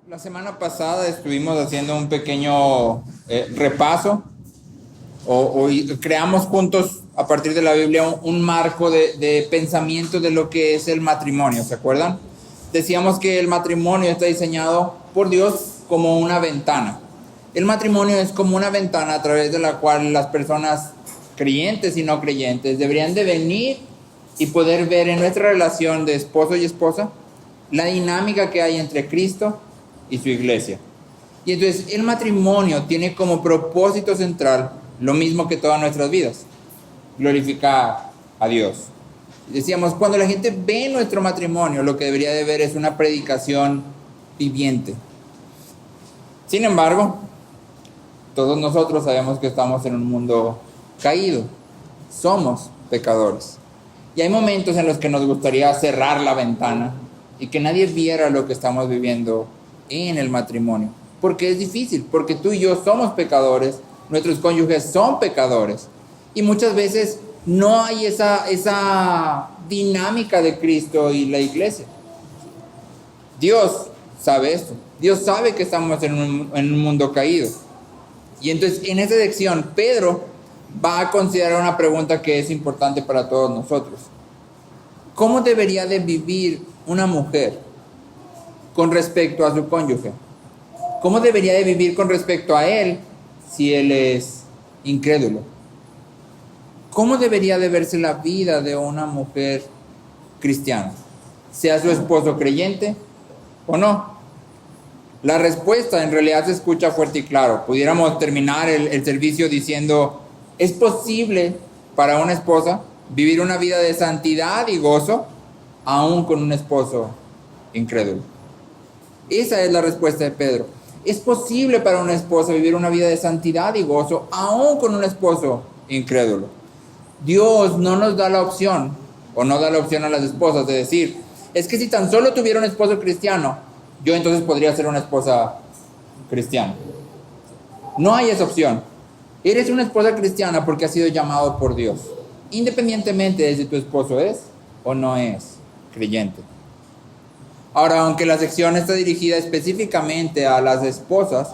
La semana pasada estuvimos haciendo un pequeño repaso y creamos juntos a partir de la Biblia un marco de pensamiento de lo que es el matrimonio, ¿se acuerdan? Decíamos que el matrimonio está diseñado por Dios como una ventana. El matrimonio es como una ventana a través de la cual las personas creyentes y no creyentes deberían de venir y poder ver en nuestra relación de esposo y esposa la dinámica que hay entre Cristo y su iglesia. Y entonces el matrimonio tiene como propósito central lo mismo que todas nuestras vidas: glorificar a Dios. Decíamos, cuando la gente ve nuestro matrimonio, lo que debería de ver es una predicación viviente. Sin embargo, todos nosotros sabemos que estamos en un mundo caído. Somos pecadores. Y hay momentos en los que nos gustaría cerrar la ventana y que nadie viera lo que estamos viviendo en el matrimonio. Porque es difícil, porque tú y yo somos pecadores, nuestros cónyuges son pecadores. Y muchas veces no hay esa dinámica de Cristo y la iglesia. Dios sabe esto. Dios sabe que estamos en un mundo caído. Y entonces en esa sección Pedro va a considerar una pregunta que es importante para todos nosotros. ¿Cómo debería de vivir una mujer con respecto a su cónyuge? ¿Cómo debería de vivir con respecto a él si él es incrédulo? ¿Cómo debería de verse la vida de una mujer cristiana, sea su esposo creyente o no? La respuesta en realidad se escucha fuerte y claro. Pudiéramos terminar el servicio diciendo: ¿es posible para una esposa vivir una vida de santidad y gozo aún con un esposo incrédulo? Esa es la respuesta de Pedro. ¿Es posible para una esposa vivir una vida de santidad y gozo aún con un esposo incrédulo? Dios no nos da la opción, o no da la opción a las esposas de decir: es que si tan solo tuviera un esposo cristiano, yo entonces podría ser una esposa cristiana. No hay esa opción. Eres una esposa cristiana porque has sido llamado por Dios, independientemente de si tu esposo es o no es creyente. Ahora, aunque la sección está dirigida específicamente a las esposas,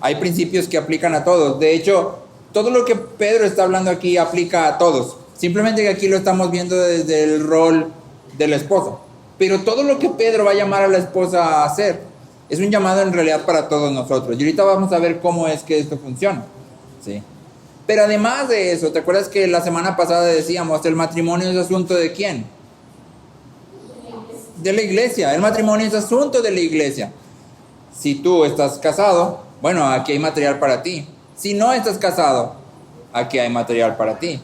hay principios que aplican a todos. De hecho, todo lo que Pedro está hablando aquí aplica a todos. Simplemente que aquí lo estamos viendo desde el rol de la esposa. Pero todo lo que Pedro va a llamar a la esposa a hacer es un llamado en realidad para todos nosotros. Y ahorita vamos a ver cómo es que esto funciona, ¿sí? Pero además de eso, ¿te acuerdas que la semana pasada decíamos el matrimonio es asunto de quién? De la iglesia. El matrimonio es asunto de la iglesia. Si tú estás casado, bueno, aquí hay material para ti. Si no estás casado, aquí hay material para ti.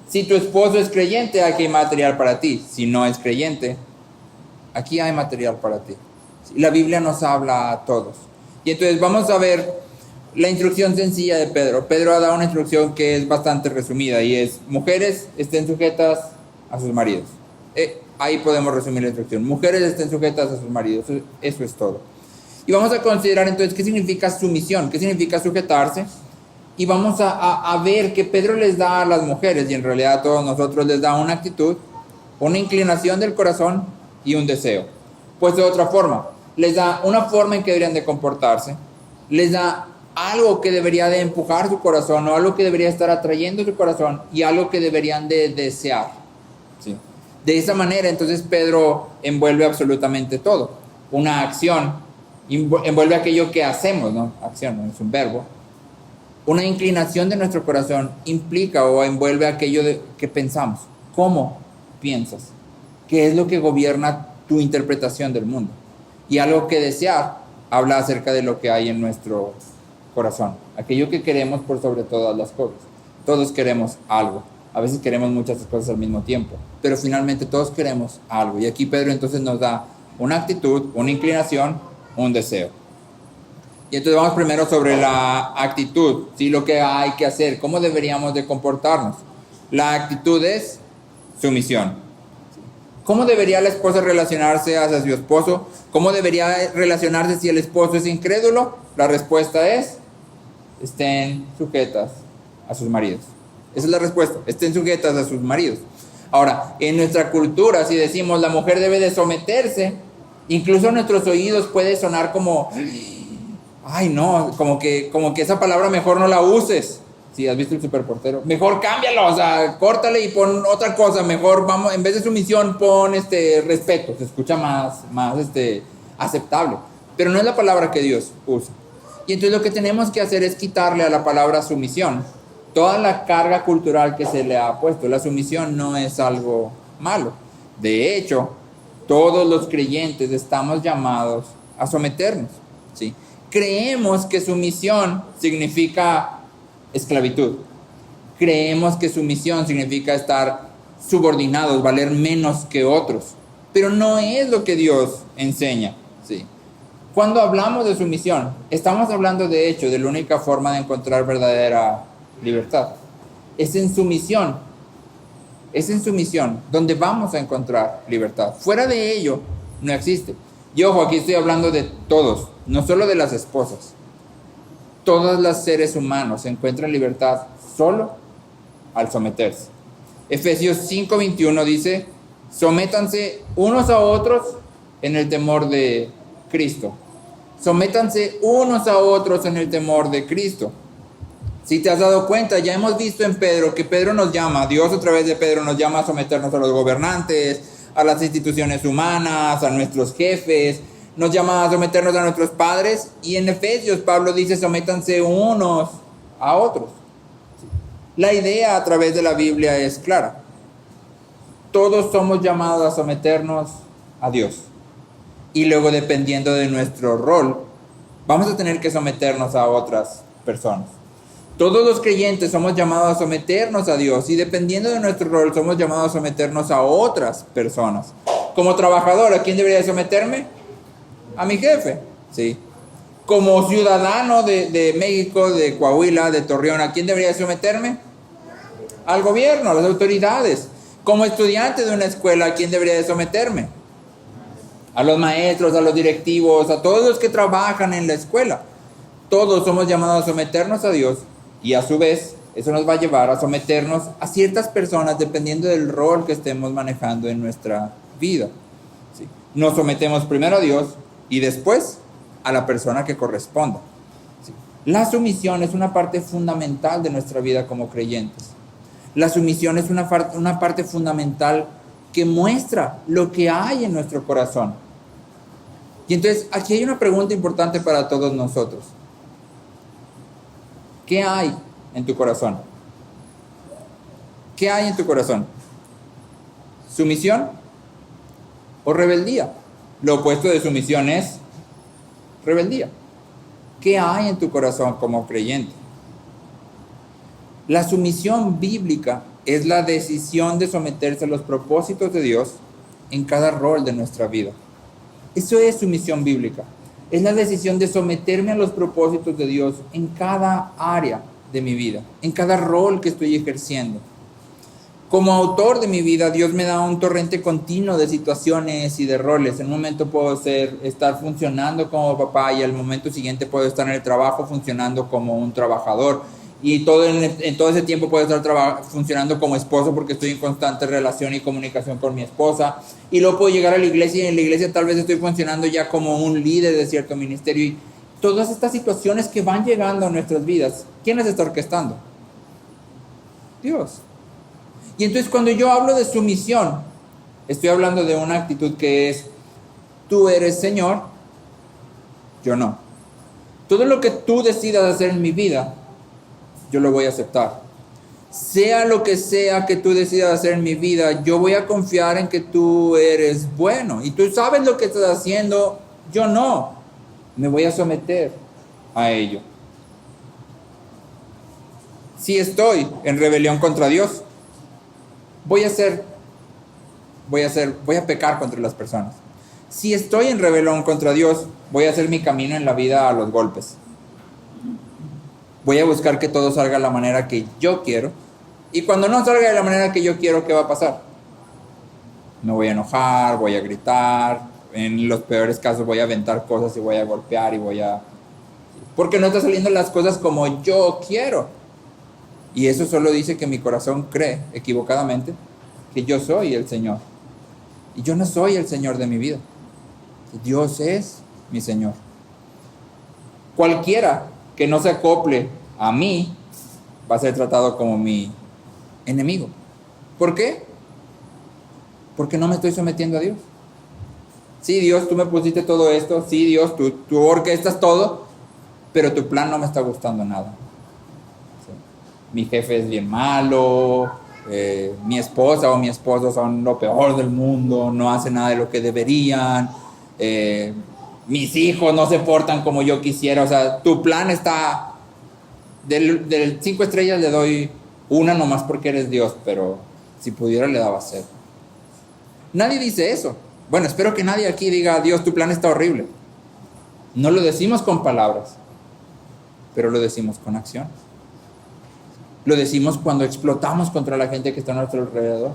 Si tu esposo es creyente, aquí hay material para ti. Si no es creyente, aquí hay material para ti. La Biblia nos habla a todos. Y entonces vamos a ver la instrucción sencilla de Pedro. Pedro ha dado una instrucción que es bastante resumida y es: mujeres, estén sujetas a sus maridos. Ahí podemos resumir la instrucción. Mujeres, estén sujetas a sus maridos. Eso es todo. Y vamos a considerar entonces qué significa sumisión, qué significa sujetarse. Y vamos a ver que Pedro les da a las mujeres, y en realidad a todos nosotros, les da una actitud, una inclinación del corazón y un deseo. Pues de otra forma, les da una forma en que deberían de comportarse, les da algo que debería de empujar su corazón, o algo que debería estar atrayendo su corazón, y algo que deberían de desear, ¿sí? De esa manera entonces Pedro envuelve absolutamente todo. Una acción envuelve aquello que hacemos, ¿no? Acción no es un verbo. Una inclinación de nuestro corazón implica o envuelve aquello que pensamos. ¿Cómo piensas? ¿Qué es lo que gobierna tu interpretación del mundo? Y algo que desear habla acerca de lo que hay en nuestro corazón. Aquello que queremos por sobre todas las cosas. Todos queremos algo. A veces queremos muchas cosas al mismo tiempo, pero finalmente todos queremos algo. Y aquí Pedro entonces nos da una actitud, una inclinación, un deseo. Y entonces vamos primero sobre la actitud, ¿sí? Lo que hay que hacer, cómo deberíamos de comportarnos. La actitud es sumisión. ¿Cómo debería la esposa relacionarse hacia su esposo? ¿Cómo debería relacionarse si el esposo es incrédulo? La respuesta es: estén sujetas a sus maridos. Esa es la respuesta: estén sujetas a sus maridos. Ahora, en nuestra cultura, si decimos la mujer debe de someterse, Incluso a nuestros oídos puede sonar como, ay no, como que esa palabra mejor no la uses. Si has visto el superportero, mejor cámbialo, o sea, córtale y pon otra cosa, mejor vamos, en vez de sumisión pon respeto, se escucha más aceptable. Pero no es la palabra que Dios usa. Y entonces lo que tenemos que hacer es quitarle a la palabra sumisión toda la carga cultural que se le ha puesto. La sumisión no es algo malo. De hecho, todos los creyentes estamos llamados a someternos, ¿sí? Creemos que sumisión significa esclavitud. Creemos que sumisión significa estar subordinados, valer menos que otros. Pero no es lo que Dios enseña, ¿sí? Cuando hablamos de sumisión, estamos hablando de hecho de la única forma de encontrar verdadera libertad. Es en sumisión donde vamos a encontrar libertad. Fuera de ello, no existe. Y ojo, aquí estoy hablando de todos, no solo de las esposas. Todos los seres humanos encuentran libertad solo al someterse. Efesios 5:21 dice, sométanse unos a otros en el temor de Cristo. Sométanse unos a otros en el temor de Cristo. Si te has dado cuenta, ya hemos visto en Pedro que Pedro nos llama, Dios a través de Pedro nos llama a someternos a los gobernantes, a las instituciones humanas, a nuestros jefes, nos llama a someternos a nuestros padres, y en Efesios Pablo dice sométanse unos a otros. La idea a través de la Biblia es clara. Todos somos llamados a someternos a Dios. Y luego, dependiendo de nuestro rol, vamos a tener que someternos a otras personas. Todos los creyentes somos llamados a someternos a Dios, y dependiendo de nuestro rol somos llamados a someternos a otras personas. Como trabajador, ¿a quién debería someterme? A mi jefe, ¿sí? Como ciudadano de México, de Coahuila, de Torreón, ¿a quién debería someterme? Al gobierno, a las autoridades. Como estudiante de una escuela, ¿a quién debería de someterme? A los maestros, a los directivos, a todos los que trabajan en la escuela. Todos somos llamados a someternos a Dios, y a su vez eso nos va a llevar a someternos a ciertas personas dependiendo del rol que estemos manejando en nuestra vida, ¿sí? Nos sometemos primero a Dios y después a la persona que corresponda, ¿sí? La sumisión es una parte fundamental de nuestra vida como creyentes. La sumisión es una parte fundamental que muestra lo que hay en nuestro corazón. Y entonces aquí hay una pregunta importante para todos nosotros. ¿Qué hay en tu corazón? ¿Qué hay en tu corazón? ¿Sumisión o rebeldía? Lo opuesto de sumisión es rebeldía. ¿Qué hay en tu corazón como creyente? La sumisión bíblica es la decisión de someterse a los propósitos de Dios en cada rol de nuestra vida. Eso es sumisión bíblica. Es la decisión de someterme a los propósitos de Dios en cada área de mi vida, en cada rol que estoy ejerciendo. Como autor de mi vida, Dios me da un torrente continuo de situaciones y de roles. En un momento puedo estar funcionando como papá, y al momento siguiente puedo estar en el trabajo funcionando como un trabajador. Y en todo ese tiempo puedo estar funcionando como esposo, porque estoy en constante relación y comunicación con mi esposa. Y luego puedo llegar a la iglesia, y en la iglesia tal vez estoy funcionando ya como un líder de cierto ministerio. Y todas estas situaciones que van llegando a nuestras vidas, ¿quién las está orquestando? Dios. Y entonces cuando yo hablo de sumisión, estoy hablando de una actitud que es: tú eres Señor, yo no. Todo lo que tú decidas hacer en mi vida, yo lo voy a aceptar. Sea lo que sea que tú decidas hacer en mi vida, yo voy a confiar en que tú eres bueno. Y tú sabes lo que estás haciendo, yo no. Me voy a someter a ello. Si estoy en rebelión contra Dios, voy a pecar contra las personas. Si estoy en rebelión contra Dios, voy a hacer mi camino en la vida a los golpes. Voy a buscar que todo salga de la manera que yo quiero. Y cuando no salga de la manera que yo quiero, ¿qué va a pasar? Me voy a enojar, voy a gritar. En los peores casos voy a aventar cosas y voy a golpear porque no están saliendo las cosas como yo quiero. Y eso solo dice que mi corazón cree equivocadamente que yo soy el Señor. Y yo no soy el Señor de mi vida. Dios es mi Señor. Cualquiera que no se acople a mí va a ser tratado como mi enemigo. ¿Por qué? Porque no me estoy sometiendo a Dios. Sí, Dios, tú me pusiste todo esto. Sí, Dios, tú orquestas todo, pero tu plan no me está gustando nada. Sí. Mi jefe es bien malo, mi esposa o mi esposo son lo peor del mundo, no hacen nada de lo que deberían, mis hijos no se portan como yo quisiera. O sea, tu plan está, del 5 estrellas le doy una nomás porque eres Dios, pero si pudiera le daba 0. Nadie dice eso. Bueno, espero que nadie aquí diga, Dios, tu plan está horrible. No lo decimos con palabras, pero lo decimos con acción. Lo decimos cuando explotamos contra la gente que está a nuestro alrededor.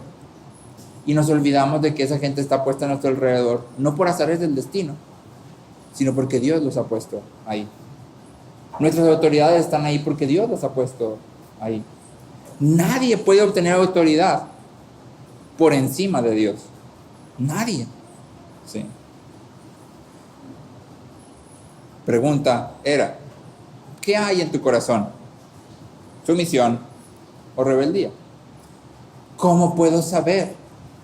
Y nos olvidamos de que esa gente está puesta a nuestro alrededor, no por azares del destino, sino porque Dios los ha puesto ahí. Nuestras autoridades están ahí porque Dios los ha puesto ahí. Nadie puede obtener autoridad por encima de Dios. Nadie. Sí. Pregunta era, ¿qué hay en tu corazón? ¿Sumisión o rebeldía? ¿Cómo puedo saber?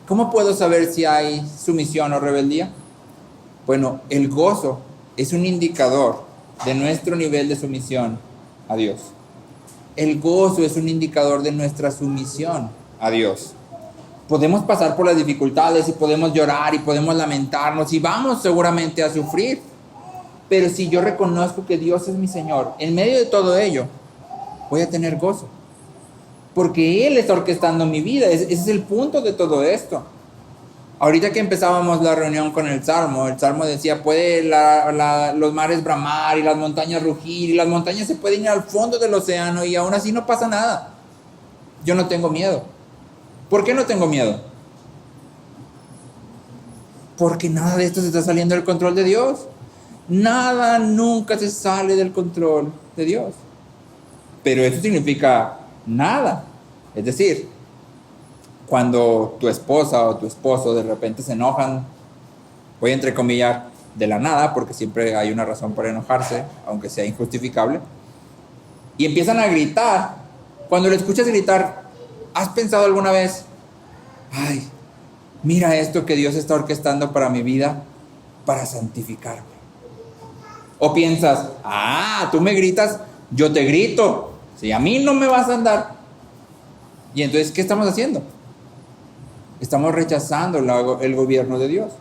¿Cómo puedo saber si hay sumisión o rebeldía? Bueno, el gozo es un indicador de nuestro nivel de sumisión a Dios. El gozo es un indicador de nuestra sumisión a Dios. Podemos pasar por las dificultades y podemos llorar y podemos lamentarnos y vamos seguramente a sufrir. Pero si yo reconozco que Dios es mi Señor, en medio de todo ello, voy a tener gozo. Porque Él está orquestando mi vida. Ese es el punto de todo esto. Ahorita que empezábamos la reunión con el Salmo decía, puede los mares bramar y las montañas rugir y las montañas se pueden ir al fondo del océano y aún así no pasa nada. Yo no tengo miedo. ¿Por qué no tengo miedo? Porque nada de esto se está saliendo del control de Dios. Nada nunca se sale del control de Dios. Pero eso significa nada. Es decir, cuando tu esposa o tu esposo de repente se enojan, voy a entrecomillar, de la nada, porque siempre hay una razón para enojarse, aunque sea injustificable, y empiezan a gritar. Cuando le escuchas gritar, ¿has pensado alguna vez, ay, mira esto que Dios está orquestando para mi vida, para santificarme? O piensas, tú me gritas, yo te grito, si a mí no me vas a andar. Y entonces, ¿qué estamos haciendo? Estamos rechazando el gobierno de Dios.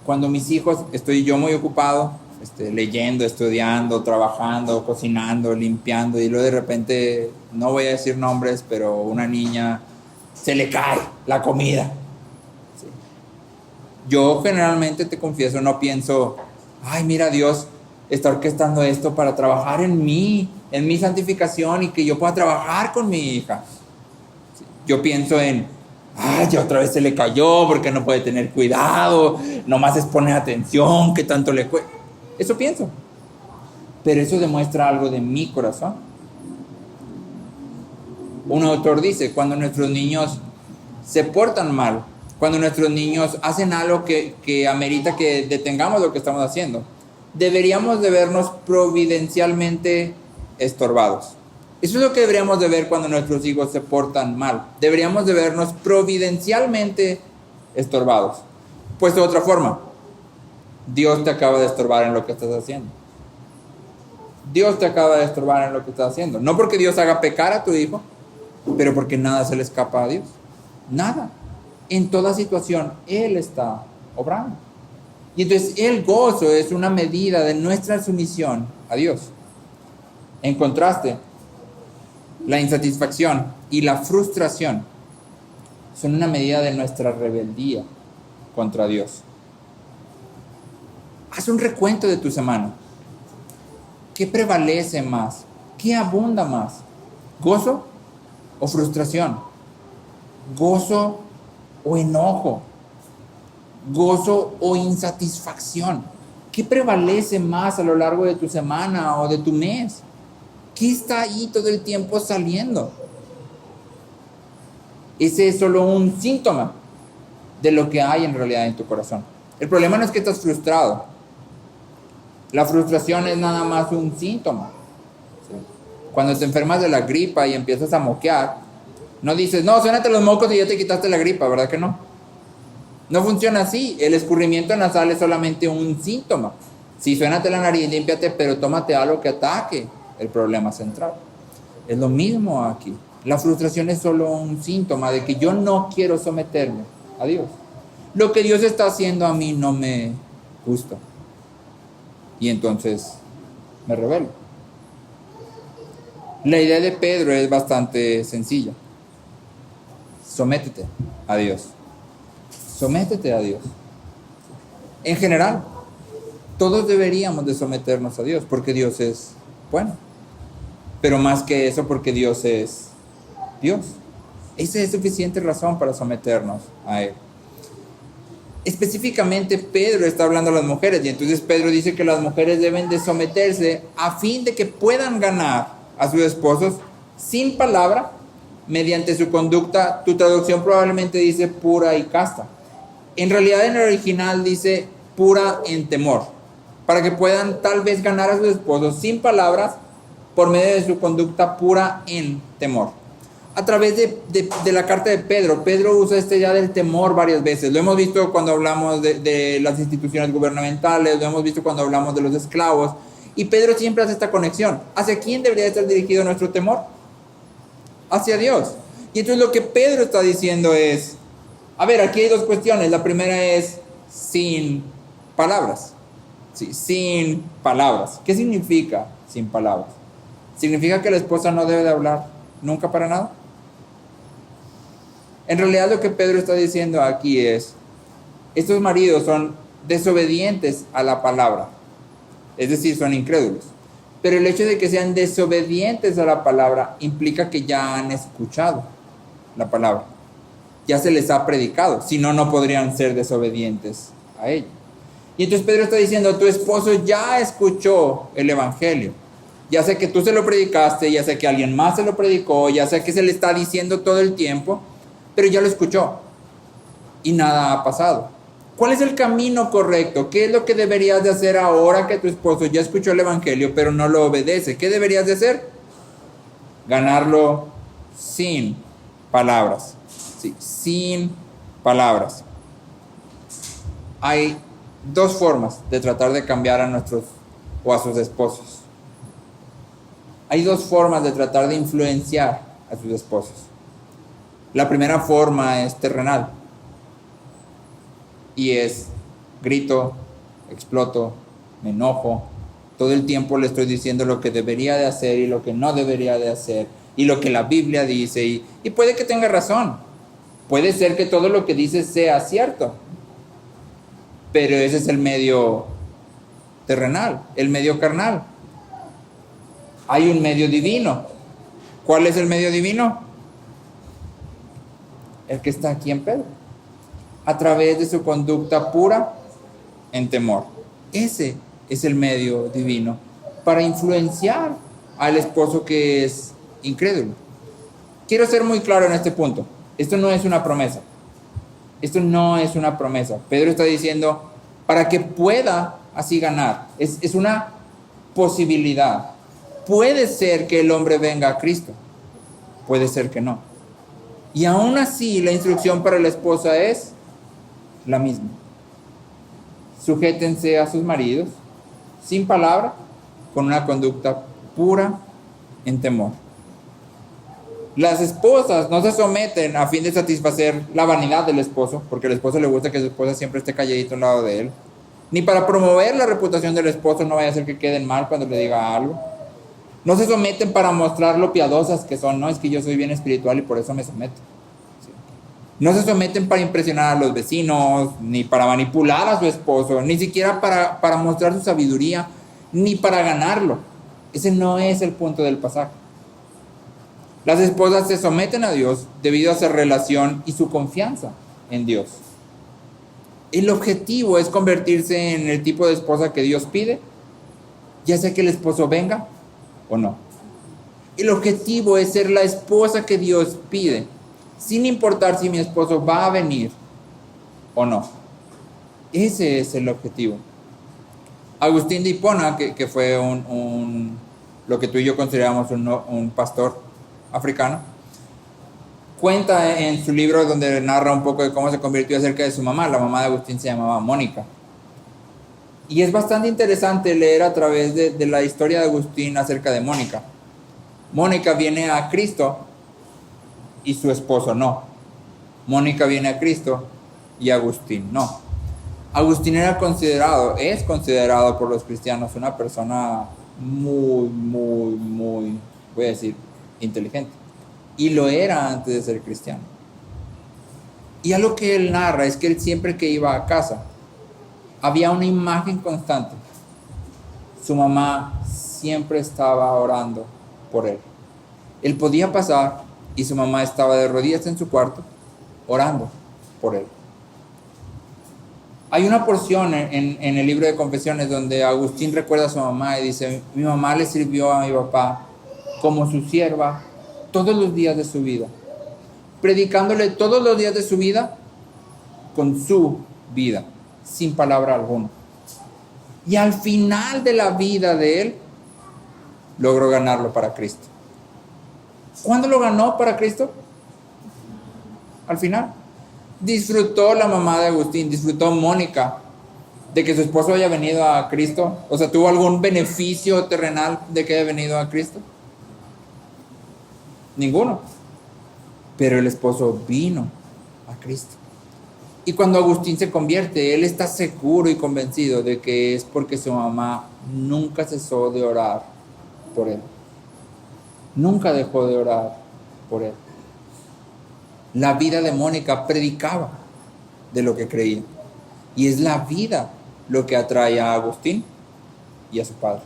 Cuando mis hijos, estoy yo muy ocupado, leyendo, estudiando, trabajando, cocinando, limpiando, y luego de repente, no voy a decir nombres, pero una niña se le cae la comida. Sí. Yo generalmente, te confieso, no pienso, ay, mira, Dios está orquestando esto para trabajar en mi santificación y que yo pueda trabajar con mi hija. Sí. Yo pienso en, ya otra vez se le cayó porque no puede tener cuidado, nomás es poner atención, que tanto le cuesta. Eso pienso. Pero eso demuestra algo de mi corazón. Un autor dice, cuando nuestros niños se portan mal, cuando nuestros niños hacen algo que amerita que detengamos lo que estamos haciendo, deberíamos de vernos providencialmente estorbados. Eso es lo que deberíamos de ver cuando nuestros hijos se portan mal. Deberíamos de vernos providencialmente estorbados. Pues de otra forma, Dios te acaba de estorbar en lo que estás haciendo. Dios te acaba de estorbar en lo que estás haciendo. No porque Dios haga pecar a tu hijo, pero porque nada se le escapa a Dios. Nada. En toda situación, Él está obrando. Y entonces el gozo es una medida de nuestra sumisión a Dios. En contraste, la insatisfacción y la frustración son una medida de nuestra rebeldía contra Dios. Haz un recuento de tu semana. ¿Qué prevalece más? ¿Qué abunda más? ¿Gozo o frustración? ¿Gozo o enojo? ¿Gozo o insatisfacción? ¿Qué prevalece más a lo largo de tu semana o de tu mes? ¿Qué está ahí todo el tiempo saliendo? Ese es solo un síntoma de lo que hay en realidad en tu corazón. El problema no es que estás frustrado. La frustración es nada más un síntoma. ¿Sí? Cuando te enfermas de la gripa y empiezas a moquear, no dices, no, suénate los mocos y ya te quitaste la gripa, ¿verdad que no? No funciona así. El escurrimiento nasal es solamente un síntoma. Sí, suénate la nariz, límpiate, pero tómate algo que ataque el problema central. Es lo mismo aquí. La frustración es solo un síntoma de que yo no quiero someterme a Dios. Lo que Dios está haciendo a mí no me gusta. Y entonces me rebelo. La idea de Pedro es bastante sencilla. Sométete a Dios. Sométete a Dios. En general, todos deberíamos de someternos a Dios porque Dios es bueno. Pero más que eso, porque Dios es Dios. Esa es suficiente razón para someternos a Él. Específicamente Pedro está hablando a las mujeres y entonces Pedro dice que las mujeres deben de someterse a fin de que puedan ganar a sus esposos sin palabra, mediante su conducta. Tu traducción probablemente dice pura y casta. En realidad en el original dice pura en temor, para que puedan tal vez ganar a sus esposos sin palabras por medio de su conducta pura en temor. A través de la carta de Pedro, Pedro usa ya del temor varias veces. Lo hemos visto cuando hablamos de las instituciones gubernamentales, lo hemos visto cuando hablamos de los esclavos. Y Pedro siempre hace esta conexión. ¿Hacia quién debería estar dirigido nuestro temor? Hacia Dios. Y entonces lo que Pedro está diciendo es, a ver, aquí hay dos cuestiones. La primera es sin palabras. Sí, sin palabras. ¿Qué significa sin palabras? ¿Significa que la esposa no debe de hablar nunca para nada? En realidad lo que Pedro está diciendo aquí es, estos maridos son desobedientes a la palabra, es decir, son incrédulos. Pero el hecho de que sean desobedientes a la palabra implica que ya han escuchado la palabra, ya se les ha predicado, si no, no podrían ser desobedientes a ella. Y entonces Pedro está diciendo, tu esposo ya escuchó el evangelio. Ya sé que tú se lo predicaste, ya sé que alguien más se lo predicó, ya sé que se le está diciendo todo el tiempo, pero ya lo escuchó y nada ha pasado. ¿Cuál es el camino correcto? ¿Qué es lo que deberías de hacer ahora que tu esposo ya escuchó el evangelio pero no lo obedece? ¿Qué deberías de hacer? Ganarlo sin palabras. Sí, sin palabras. Hay dos formas de tratar de cambiar a nuestros o a sus esposos. Hay dos formas de tratar de influenciar a sus esposos. La primera forma es terrenal. Y es grito, exploto, me enojo. Todo el tiempo le estoy diciendo lo que debería de hacer y lo que no debería de hacer. Y lo que la Biblia dice. Y puede que tenga razón. Puede ser que todo lo que dice sea cierto. Pero ese es el medio terrenal, el medio carnal. Hay un medio divino. ¿Cuál es el medio divino? El que está aquí en Pedro. A través de su conducta pura en temor. Ese es el medio divino para influenciar al esposo que es incrédulo. Quiero ser muy claro en este punto. Esto no es una promesa. Esto no es una promesa. Pedro está diciendo, para que pueda así ganar. Es una posibilidad. Puede ser que el hombre venga a Cristo. Puede ser que no. Y aún así, la instrucción para la esposa es la misma. Sujétense a sus maridos, sin palabra, con una conducta pura en temor. Las esposas no se someten a fin de satisfacer la vanidad del esposo, porque al esposo le gusta que su esposa siempre esté calladito al lado de él, ni para promover la reputación del esposo, no vaya a ser que queden mal cuando le diga algo. No se someten para mostrar lo piadosas que son, no, es que yo soy bien espiritual y por eso me someto. ¿Sí? No se someten para impresionar a los vecinos, ni para manipular a su esposo, ni siquiera para mostrar su sabiduría, ni para ganarlo. Ese no es el punto del pasaje. Las esposas se someten a Dios debido a su relación y su confianza en Dios. El objetivo es convertirse en el tipo de esposa que Dios pide, ya sea que el esposo venga o no. El objetivo es ser la esposa que Dios pide, sin importar si mi esposo va a venir o no. Ese es el objetivo. Agustín de Hipona, que fue lo que tú y yo consideramos un pastor africano, cuenta en su libro donde narra un poco de cómo se convirtió acerca de su mamá. La mamá de Agustín se llamaba Mónica. Y es bastante interesante leer a través de la historia de Agustín acerca de Mónica. Mónica viene a Cristo y su esposo no. Mónica viene a Cristo y Agustín no. Agustín es considerado por los cristianos una persona muy, voy a decir, inteligente. Y lo era antes de ser cristiano. Y algo que él narra es que él siempre que iba a casa, había una imagen constante. Su mamá siempre estaba orando por él. Él podía pasar y su mamá estaba de rodillas en su cuarto orando por él. Hay una porción en el libro de Confesiones donde Agustín recuerda a su mamá y dice: mi mamá le sirvió a mi papá como su sierva todos los días de su vida, predicándole todos los días de su vida con su vida, sin palabra alguna. Y al final de la vida de él, logró ganarlo para Cristo. ¿Cuándo lo ganó para Cristo? Al final. Disfrutó la mamá de Agustín, disfrutó Mónica de que su esposo haya venido a Cristo. O sea, ¿tuvo algún beneficio terrenal de que haya venido a Cristo? Ninguno. Pero el esposo vino a Cristo. Y cuando Agustín se convierte, él está seguro y convencido de que es porque su mamá nunca cesó de orar por él. Nunca dejó de orar por él. La vida de Mónica predicaba de lo que creía. Y es la vida lo que atrae a Agustín y a su padre.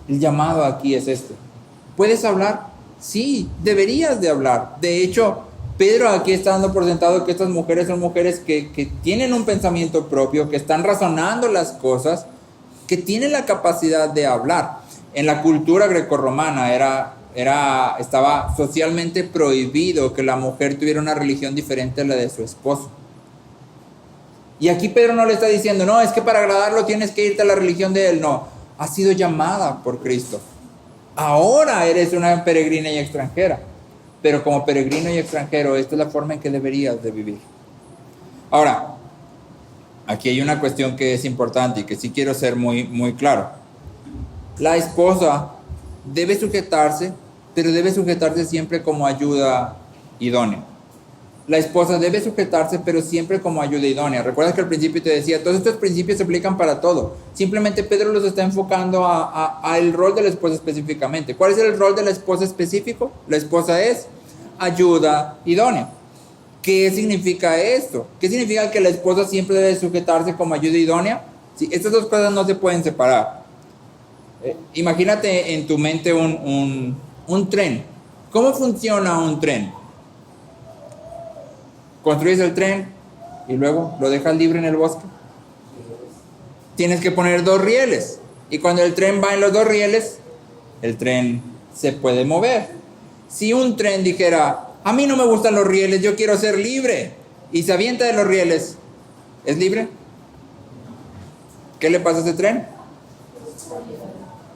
El llamado aquí es este. ¿Puedes hablar? Sí, deberías de hablar. De hecho, Pedro aquí está dando por sentado que estas mujeres son mujeres que tienen un pensamiento propio, que están razonando las cosas, que tienen la capacidad de hablar. En la cultura grecorromana estaba socialmente prohibido que la mujer tuviera una religión diferente a la de su esposo. Y aquí Pedro no le está diciendo: no, es que para agradarlo tienes que irte a la religión de él. No, has sido llamada por Cristo. Ahora eres una peregrina y extranjera. Pero como peregrino y extranjero, esta es la forma en que deberías de vivir. Ahora, aquí hay una cuestión que es importante y que sí quiero ser muy claro. La esposa debe sujetarse, pero debe sujetarse siempre como ayuda idónea. La esposa debe sujetarse, pero siempre como ayuda idónea. Recuerda que al principio te decía, todos estos principios se aplican para todo. Simplemente Pedro los está enfocando al rol de la esposa específicamente. ¿Cuál es el rol de la esposa específico? La esposa es ayuda idónea. ¿Qué significa esto? ¿Qué significa que la esposa siempre debe sujetarse como ayuda idónea? Sí, estas dos cosas no se pueden separar. Imagínate en tu mente un tren. ¿Cómo funciona un tren? Construyes el tren y luego lo dejas libre en el bosque. Tienes que poner 2 rieles. Y cuando el tren va en los 2 rieles, el tren se puede mover. Si un tren dijera: a mí no me gustan los rieles, yo quiero ser libre, y se avienta de los rieles, ¿es libre? ¿Qué le pasa a ese tren?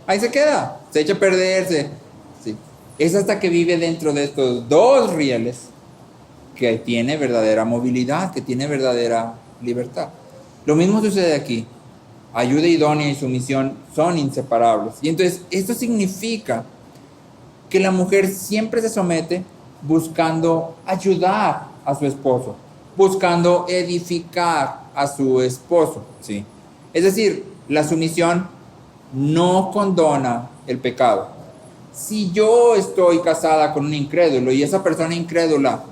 Ahí se queda, se echa a perderse. Sí. Es hasta que vive dentro de estos 2 rieles que tiene verdadera movilidad, que tiene verdadera libertad. Lo mismo sucede aquí. Ayuda idónea y sumisión son inseparables. Y entonces esto significa que la mujer siempre se somete buscando ayudar a su esposo, buscando edificar a su esposo, ¿sí? Es decir, la sumisión no condona el pecado. Si yo estoy casada con un incrédulo y esa persona incrédula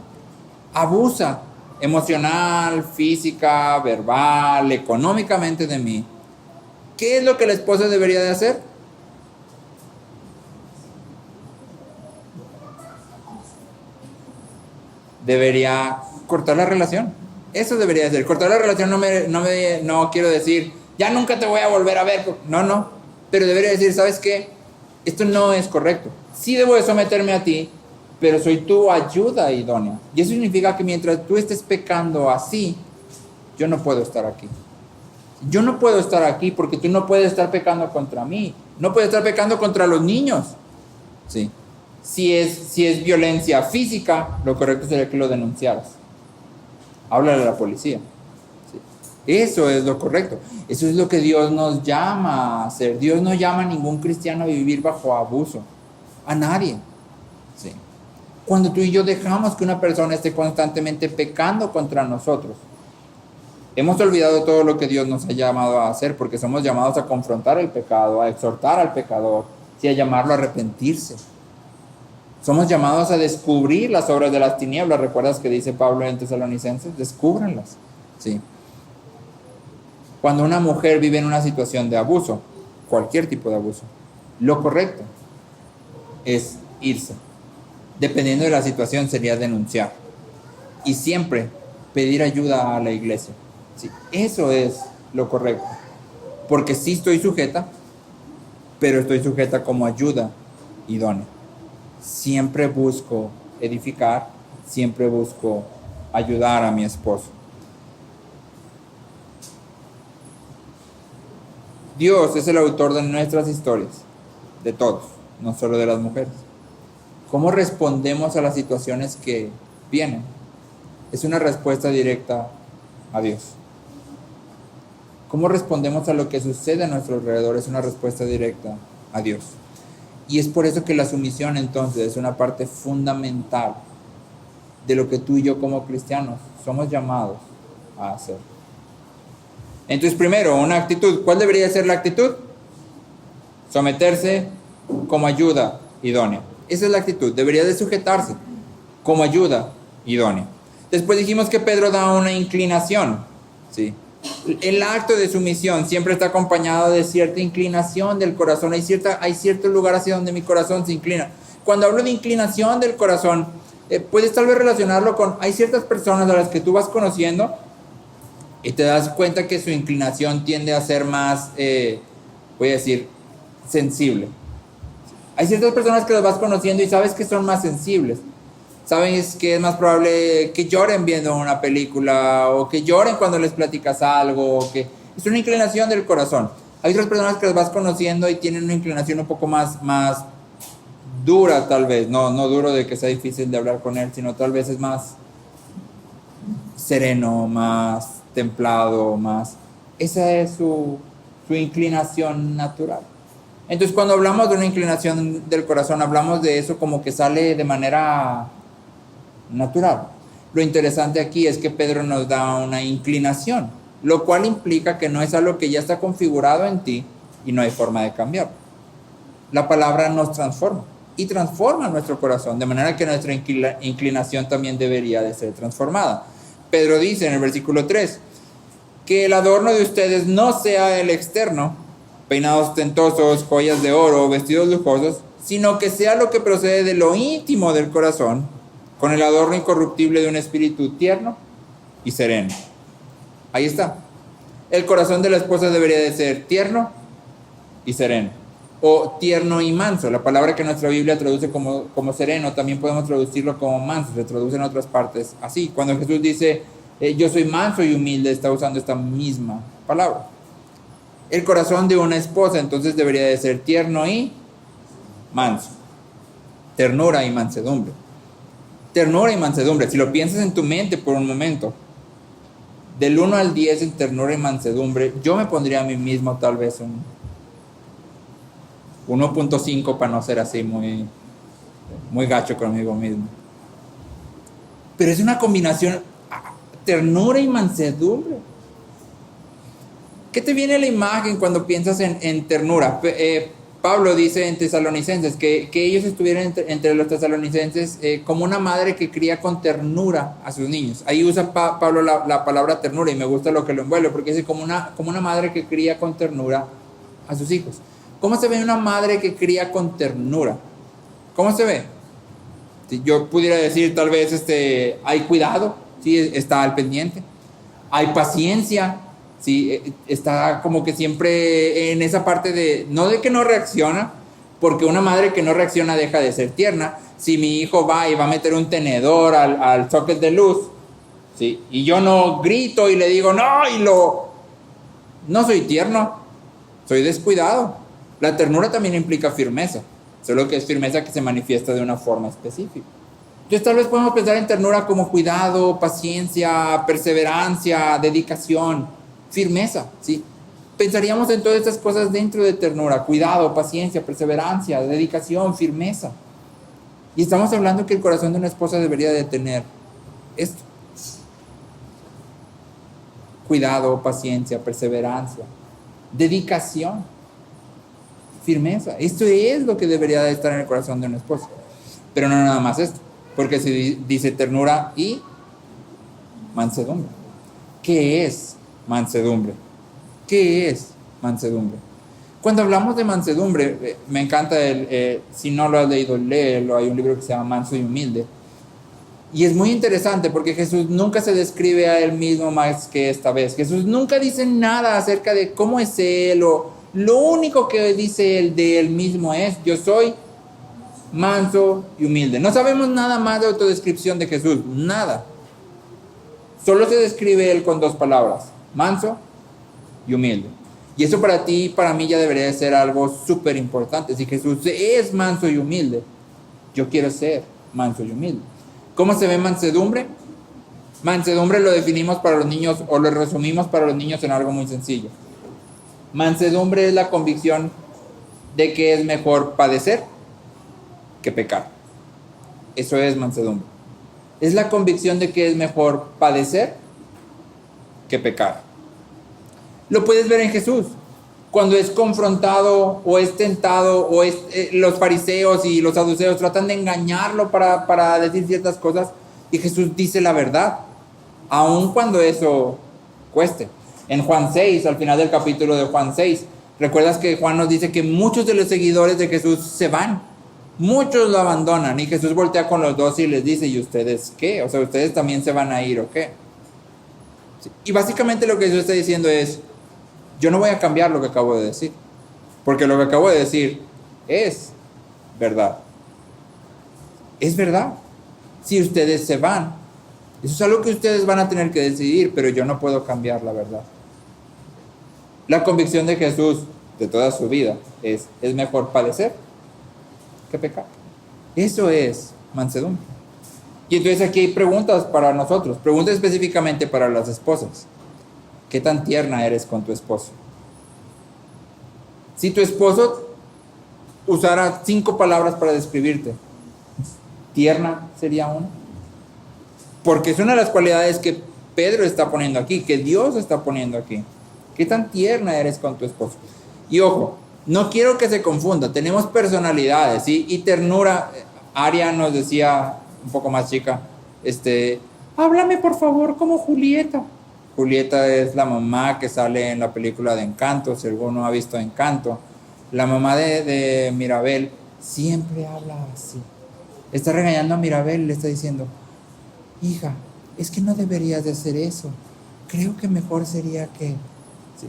abusa emocional, física, verbal, económicamente de mí, ¿qué es lo que la esposa debería de hacer? Debería cortar la relación. Eso debería de ser. Cortar la relación no quiero decir ya nunca te voy a volver a ver. No. Pero debería decir: ¿sabes qué? Esto no es correcto. Sí debo de someterme a ti, pero soy tu ayuda idónea. Y eso significa que mientras tú estés pecando así, yo no puedo estar aquí. Yo no puedo estar aquí porque tú no puedes estar pecando contra mí. No puedes estar pecando contra los niños. ¿Sí? Si es violencia física, lo correcto sería que lo denunciaras. Háblale a la policía. ¿Sí? Eso es lo correcto. Eso es lo que Dios nos llama a hacer. Dios no llama a ningún cristiano a vivir bajo abuso. A nadie. ¿Sí? Cuando tú y yo dejamos que una persona esté constantemente pecando contra nosotros, hemos olvidado todo lo que Dios nos ha llamado a hacer, porque somos llamados a confrontar el pecado, a exhortar al pecador, y a llamarlo a arrepentirse. Somos llamados a descubrir las obras de las tinieblas. ¿Recuerdas que dice Pablo en Tesalonicenses? Descúbranlas. ¿Sí? Cuando una mujer vive en una situación de abuso, cualquier tipo de abuso, lo correcto es irse. Dependiendo de la situación, sería denunciar. Y siempre pedir ayuda a la iglesia. Sí, eso es lo correcto. Porque sí estoy sujeta, pero estoy sujeta como ayuda idónea. Siempre busco edificar, siempre busco ayudar a mi esposo. Dios es el autor de nuestras historias, de todos, no solo de las mujeres. ¿Cómo respondemos a las situaciones que vienen? Es una respuesta directa a Dios. ¿Cómo respondemos a lo que sucede a nuestro alrededor? Es una respuesta directa a Dios. Y es por eso que la sumisión entonces es una parte fundamental de lo que tú y yo como cristianos somos llamados a hacer. Entonces, primero, una actitud. ¿Cuál debería ser la actitud? Someterse como ayuda idónea. Esa es la actitud. Debería de sujetarse como ayuda idónea. Después dijimos que Pedro da una inclinación. ¿Sí? El acto de sumisión siempre está acompañado de cierta inclinación del corazón. Hay cierto lugar hacia donde mi corazón se inclina. Cuando hablo de inclinación del corazón, puedes tal vez relacionarlo con... Hay ciertas personas a las que tú vas conociendo y te das cuenta que su inclinación tiende a ser más, voy a decir, sensible. Hay ciertas personas que las vas conociendo y sabes que son más sensibles. Sabes que es más probable que lloren viendo una película o que lloren cuando les platicas algo. Que es una inclinación del corazón. Hay otras personas que las vas conociendo y tienen una inclinación un poco más dura tal vez. No duro de que sea difícil de hablar con él, sino tal vez es más sereno, más templado, más... Esa es su inclinación natural. Entonces, cuando hablamos de una inclinación del corazón, hablamos de eso como que sale de manera natural. Lo interesante aquí es que Pedro nos da una inclinación, lo cual implica que no es algo que ya está configurado en ti y no hay forma de cambiarlo. La palabra nos transforma y transforma nuestro corazón, de manera que nuestra inclinación también debería de ser transformada. Pedro dice en el versículo 3, que el adorno de ustedes no sea el externo, peinados ostentosos, joyas de oro, vestidos lujosos, sino que sea lo que procede de lo íntimo del corazón, con el adorno incorruptible de un espíritu tierno y sereno. Ahí está. El corazón de la esposa debería de ser tierno y sereno, o tierno y manso. La palabra que nuestra Biblia traduce como sereno, también podemos traducirlo como manso, se traduce en otras partes así. Cuando Jesús dice, yo soy manso y humilde, está usando esta misma palabra. El corazón de una esposa entonces debería de ser tierno y manso. Ternura y mansedumbre. Ternura y mansedumbre. Si lo piensas en tu mente por un momento, del 1 al 10 en ternura y mansedumbre, yo me pondría a mí mismo tal vez un 1.5 para no ser así muy gacho conmigo mismo. Pero es una combinación, ternura y mansedumbre. ¿Qué te viene a la imagen cuando piensas en ternura? Pablo dice en Tesalonicenses que ellos estuvieran entre los tesalonicenses como una madre que cría con ternura a sus niños. Ahí usa Pablo la palabra ternura y me gusta lo que lo envuelve, porque dice como una madre que cría con ternura a sus hijos. ¿Cómo se ve una madre que cría con ternura? ¿Cómo se ve? Si yo pudiera decir tal vez hay cuidado, ¿sí? Está al pendiente, hay paciencia, ¿sí? Está como que siempre en esa parte de, no de que no reacciona, porque una madre que no reacciona deja de ser tierna. Si mi hijo va y va a meter un tenedor al socket de luz, ¿sí? Y yo no grito y le digo, no soy tierno, soy descuidado. La ternura también implica firmeza, solo que es firmeza que se manifiesta de una forma específica. Entonces tal vez podemos pensar en ternura como cuidado, paciencia, perseverancia, dedicación, firmeza, ¿sí? Pensaríamos en todas estas cosas dentro de ternura: cuidado, paciencia, perseverancia, dedicación, firmeza. Y estamos hablando que el corazón de una esposa debería de tener esto: cuidado, paciencia, perseverancia, dedicación, firmeza. Esto es lo que debería de estar en el corazón de una esposa. Pero no nada más esto, porque se dice ternura y mansedumbre. ¿Qué es mansedumbre? ¿Qué es mansedumbre? Cuando hablamos de mansedumbre, me encanta si no lo has leído, léelo. Hay un libro que se llama Manso y Humilde. Y es muy interesante porque Jesús nunca se describe a él mismo más que esta vez. Jesús nunca dice nada acerca de cómo es él, o lo único que dice él de él mismo es: yo soy manso y humilde. No sabemos nada más de autodescripción de Jesús, nada. Solo se describe él con dos palabras: manso y humilde. Y eso para ti y para mí ya debería de ser algo súper importante. Si Jesús es manso y humilde, yo quiero ser manso y humilde. ¿Cómo se ve mansedumbre? Mansedumbre lo definimos para los niños, o lo resumimos para los niños en algo muy sencillo. Mansedumbre es la convicción de que es mejor padecer que pecar. Eso es mansedumbre. Es la convicción de que es mejor padecer que pecar. Lo puedes ver en Jesús. Cuando es confrontado o es tentado, o los fariseos y los saduceos tratan de engañarlo para decir ciertas cosas, y Jesús dice la verdad, aun cuando eso cueste. En Juan 6, al final del capítulo de Juan 6, recuerdas que Juan nos dice que muchos de los seguidores de Jesús se van, muchos lo abandonan, y Jesús voltea con los dos y les dice: ¿y ustedes qué? O sea, ¿ustedes también se van a ir o qué? Y básicamente lo que Jesús está diciendo es: yo no voy a cambiar lo que acabo de decir, porque lo que acabo de decir es verdad. Es verdad. Si ustedes se van, eso es algo que ustedes van a tener que decidir, pero yo no puedo cambiar la verdad. La convicción de Jesús de toda su vida es mejor padecer que pecar. Eso es mansedumbre. Y entonces aquí hay preguntas para nosotros, preguntas específicamente para las esposas. ¿Qué tan tierna eres con tu esposo? Si tu esposo usara 5 palabras para describirte, ¿tierna sería una? Porque es una de las cualidades que Pedro está poniendo aquí, que Dios está poniendo aquí. ¿Qué tan tierna eres con tu esposo? Y ojo, no quiero que se confunda, tenemos personalidades, ¿sí? Y ternura. Aria nos decía, un poco más chica, háblame por favor como Julieta. Julieta es la mamá que sale en la película de Encanto, si alguno ha visto Encanto. La mamá de Mirabel siempre habla así. Está regañando a Mirabel y le está diciendo: hija, es que no deberías de hacer eso. Creo que mejor sería que... Sí.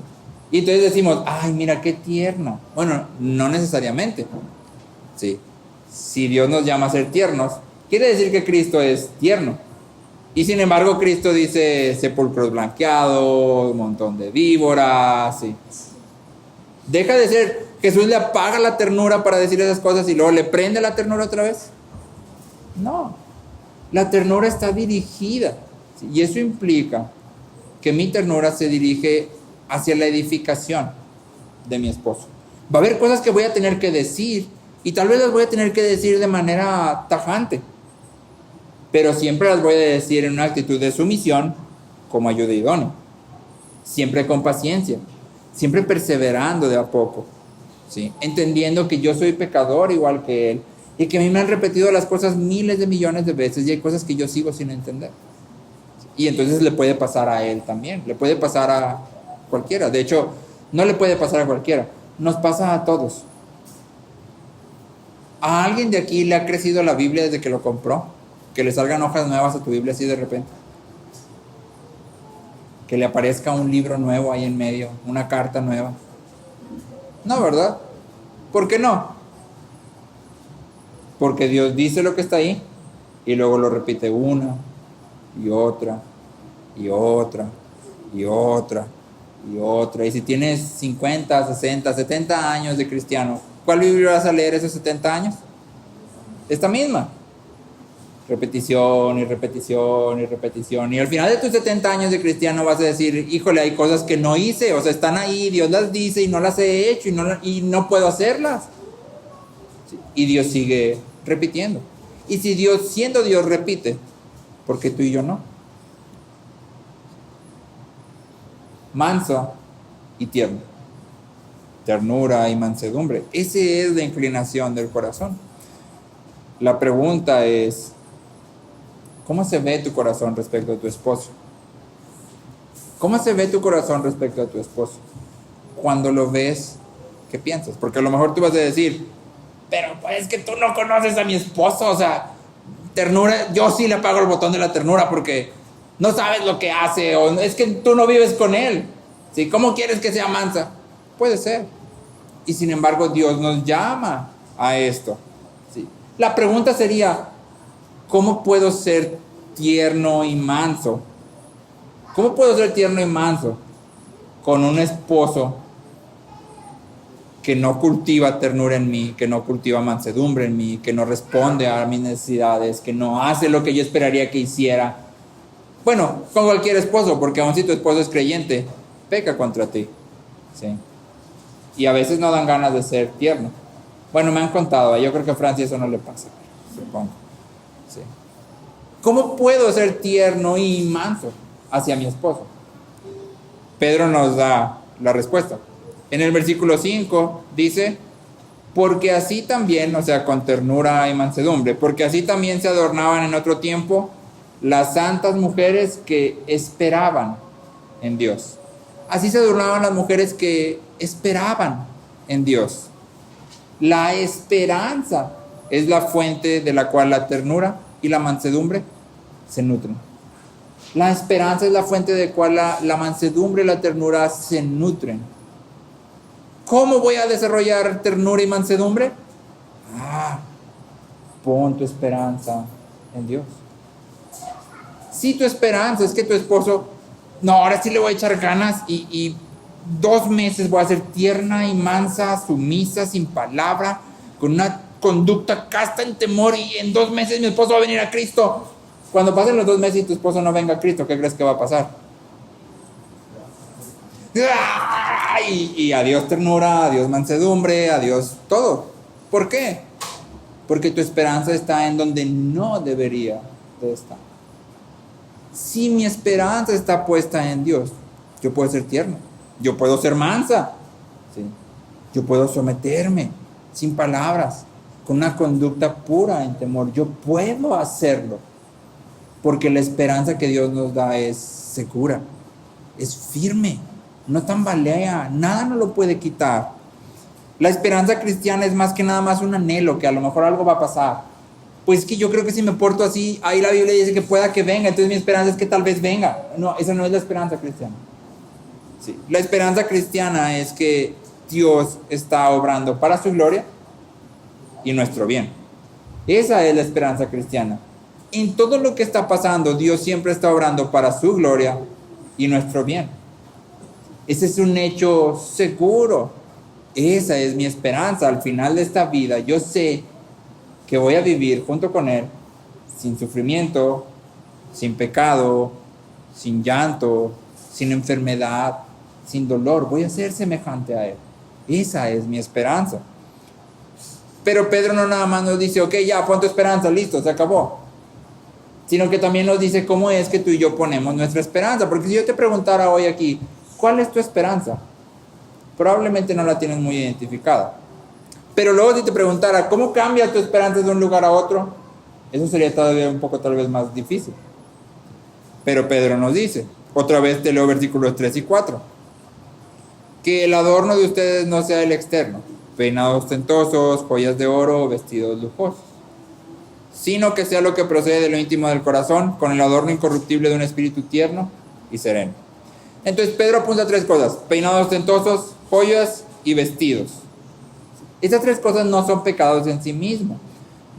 Y entonces decimos: ay, mira qué tierno. Bueno, no necesariamente. Sí. Si Dios nos llama a ser tiernos, quiere decir que Cristo es tierno. Y sin embargo Cristo dice sepulcros blanqueados, un montón de víboras, ¿sí? Deja de ser, Jesús le apaga la ternura para decir esas cosas y luego le prende la ternura otra vez. No, la ternura está dirigida, ¿sí? Y eso implica que mi ternura se dirige hacia la edificación de mi esposo. Va a haber cosas que voy a tener que decir, y tal vez las voy a tener que decir de manera tajante, pero siempre las voy a decir en una actitud de sumisión, como ayuda idónea, siempre con paciencia, siempre perseverando de a poco, ¿sí? Entendiendo que yo soy pecador igual que él, y que a mí me han repetido las cosas miles de millones de veces, y hay cosas que yo sigo sin entender, y entonces le puede pasar a él también, le puede pasar a cualquiera. De hecho, no le puede pasar a cualquiera, nos pasa a todos. ¿A alguien de aquí le ha crecido la Biblia desde que lo compró? Que le salgan hojas nuevas a tu Biblia así de repente. Que le aparezca un libro nuevo ahí en medio, una carta nueva. No, ¿verdad? ¿Por qué no? Porque Dios dice lo que está ahí y luego lo repite una y otra y otra, y otra, y otra. Y si tienes 50, 60, 70 años de cristiano, ¿cuál Biblia vas a leer esos 70 años? Esta misma. Repetición y repetición y repetición. Y al final de tus 70 años de cristiano vas a decir, híjole, hay cosas que no hice, o sea, están ahí, Dios las dice y no las he hecho y no puedo hacerlas. Sí. Y Dios sigue repitiendo. Y si Dios, siendo Dios, repite, ¿por qué tú y yo no? Manso y tierno. Ternura y mansedumbre. Esa es la inclinación del corazón. La pregunta es, ¿cómo se ve tu corazón respecto a tu esposo? ¿Cómo se ve tu corazón respecto a tu esposo? Cuando lo ves, ¿qué piensas? Porque a lo mejor tú vas a decir, pero pues es que tú no conoces a mi esposo, o sea, ternura, yo sí le apago el botón de la ternura porque no sabes lo que hace, o es que tú no vives con él. ¿Sí? ¿Cómo quieres que sea mansa? Puede ser. Y sin embargo, Dios nos llama a esto. ¿Sí? La pregunta sería, ¿cómo puedo ser tierno y manso? ¿Cómo puedo ser tierno y manso con un esposo que no cultiva ternura en mí, que no cultiva mansedumbre en mí, que no responde a mis necesidades, que no hace lo que yo esperaría que hiciera? Bueno, con cualquier esposo, porque aun si tu esposo es creyente, peca contra ti. ¿Sí? Y a veces no dan ganas de ser tierno. Bueno, me han contado, yo creo que a Francia eso no le pasa, supongo. ¿Sí? ¿Cómo puedo ser tierno y manso hacia mi esposo? Pedro nos da la respuesta. En el versículo 5 dice, porque así también, o sea, con ternura y mansedumbre, porque así también se adornaban en otro tiempo las santas mujeres que esperaban en Dios. Así se adornaban las mujeres que esperaban en Dios. La esperanza es la fuente de la cual la ternura y la mansedumbre se nutren. La esperanza es la fuente de la cual la mansedumbre y la ternura se nutren. ¿Cómo voy a desarrollar ternura y mansedumbre? Pon tu esperanza en Dios. Si tu esperanza es que tu esposo, no, ahora sí le voy a echar ganas y 2 meses voy a ser tierna y mansa, sumisa, sin palabra, con una conducta casta en temor, y en 2 meses mi esposo va a venir a Cristo. Cuando pasen los 2 meses y tu esposo no venga a Cristo, ¿qué crees que va a pasar? Y adiós ternura, adiós mansedumbre, adiós todo. ¿Por qué? Porque tu esperanza está en donde no debería de estar. Si mi esperanza está puesta en Dios, yo puedo ser tierno, yo puedo ser mansa, ¿sí? Yo puedo someterme sin palabras, con una conducta pura en temor. Yo puedo hacerlo, porque la esperanza que Dios nos da es segura, es firme, no tambalea, nada nos lo puede quitar. La esperanza cristiana es más que nada más un anhelo, que a lo mejor algo va a pasar. Pues que yo creo que si me porto así, ahí la Biblia dice que pueda que venga, entonces mi esperanza es que tal vez venga. No, esa no es la esperanza cristiana. Sí. La esperanza cristiana es que Dios está obrando para su gloria y nuestro bien. Esa es la esperanza cristiana. En todo lo que está pasando, Dios siempre está obrando para su gloria y nuestro bien. Ese es un hecho seguro. Esa es mi esperanza. Al final de esta vida, yo sé que voy a vivir junto con Él, sin sufrimiento, sin pecado, sin llanto, sin enfermedad, sin dolor. Voy a ser semejante a Él. Esa es mi esperanza. Pero Pedro no nada más nos dice, ok, ya, pon tu esperanza, listo, se acabó. Sino que también nos dice cómo es que tú y yo ponemos nuestra esperanza. Porque si yo te preguntara hoy aquí, ¿cuál es tu esperanza? Probablemente no la tienes muy identificada. Pero luego si te preguntara, ¿cómo cambia tu esperanza de un lugar a otro? Eso sería todavía un poco tal vez más difícil. Pero Pedro nos dice, otra vez te leo versículos 3 y 4, que el adorno de ustedes no sea el externo, peinados ostentosos, joyas de oro, vestidos lujosos, sino que sea lo que procede de lo íntimo del corazón, con el adorno incorruptible de un espíritu tierno y sereno. Entonces Pedro apunta a 3 cosas: peinados ostentosos, joyas y vestidos. Estas 3 cosas no son pecados en sí mismos.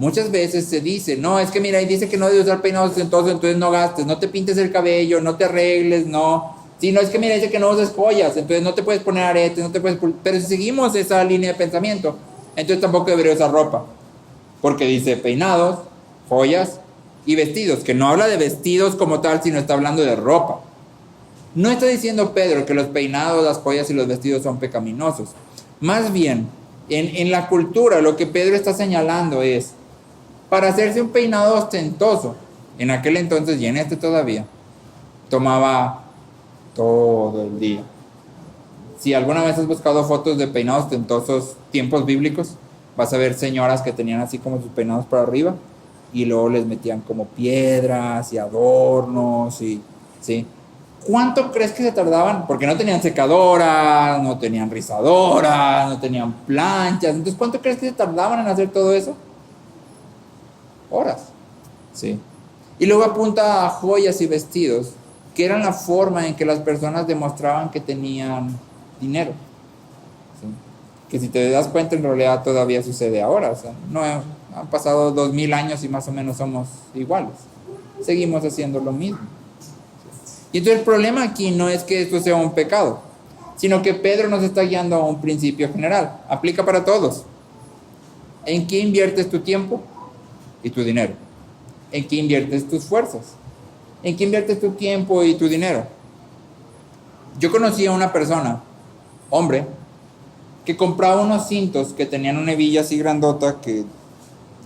Muchas veces se dice, no, es que mira, ahí dice que no debes usar peinados ostentosos, entonces no gastes, no te pintes el cabello, no te arregles, no. Sí, no, es que mira, dice que no uses joyas, entonces no te puedes poner aretes, no te puedes... Pero si seguimos esa línea de pensamiento, entonces tampoco debería usar ropa. Porque dice peinados, joyas y vestidos, que no habla de vestidos como tal, sino está hablando de ropa. No está diciendo Pedro que los peinados, las joyas y los vestidos son pecaminosos. Más bien, en la cultura, lo que Pedro está señalando es, para hacerse un peinado ostentoso, en aquel entonces y en este todavía, tomaba todo el día. Si alguna vez has buscado fotos de peinados ostentosos, tiempos bíblicos, vas a ver señoras que tenían así como sus peinados para arriba y luego les metían como piedras y adornos y, ¿sí? ¿Cuánto crees que se tardaban? Porque no tenían secadoras, no tenían rizadoras, no tenían planchas. Entonces, ¿cuánto crees que se tardaban en hacer todo eso? Horas. Sí. Y luego apunta a joyas y vestidos, que eran la forma en que las personas demostraban que tenían dinero. ¿Sí? Que si te das cuenta, en realidad todavía sucede ahora. O sea, no han pasado 2000 años y más o menos somos iguales. Seguimos haciendo lo mismo. Y entonces el problema aquí no es que esto sea un pecado, sino que Pedro nos está guiando a un principio general. Aplica para todos. ¿En qué inviertes tu tiempo y tu dinero? ¿En qué inviertes tus fuerzas? ¿En qué inviertes tu tiempo y tu dinero? Yo conocí a una persona, hombre, que compraba unos cintos que tenían una hebilla así grandota que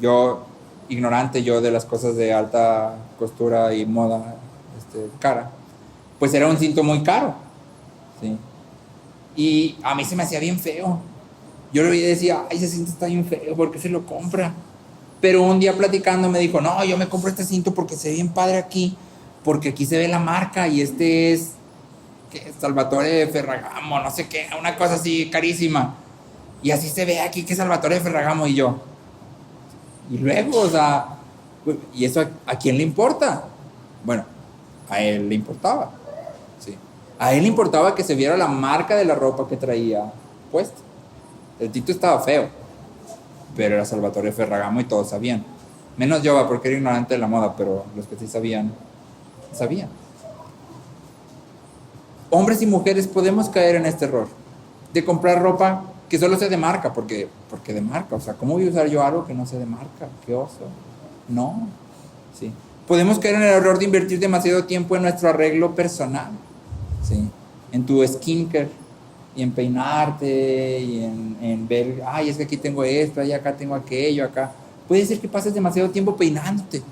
yo, ignorante yo de las cosas de alta costura y moda cara, pues era un cinto muy caro, ¿sí? Y a mí se me hacía bien feo. Yo lo veía y decía, ay, ese cinto está bien feo, ¿por qué se lo compra? Pero un día platicando me dijo, no, yo me compro este cinto porque se ve bien padre aquí, porque aquí se ve la marca y este es Salvatore Ferragamo, no sé qué, una cosa así carísima. Y así se ve aquí que es Salvatore Ferragamo y yo. Y luego, o sea, ¿y eso a quién le importa? Bueno, a él le importaba. Sí. A él le importaba que se viera la marca de la ropa que traía puesta. El Tito estaba feo, pero era Salvatore Ferragamo y todos sabían. Menos yo, porque era ignorante de la moda, pero los que sí sabían. Hombres y mujeres podemos caer en este error de comprar ropa que solo sea de marca, porque de marca, o sea, ¿cómo voy a usar yo algo que no sea de marca? ¡Qué oso! No, sí. Podemos caer en el error de invertir demasiado tiempo en nuestro arreglo personal, ¿sí? En tu skincare, y en peinarte, y en ver, ay, es que aquí tengo esto, y acá tengo aquello, acá. Puede ser que pases demasiado tiempo peinándote,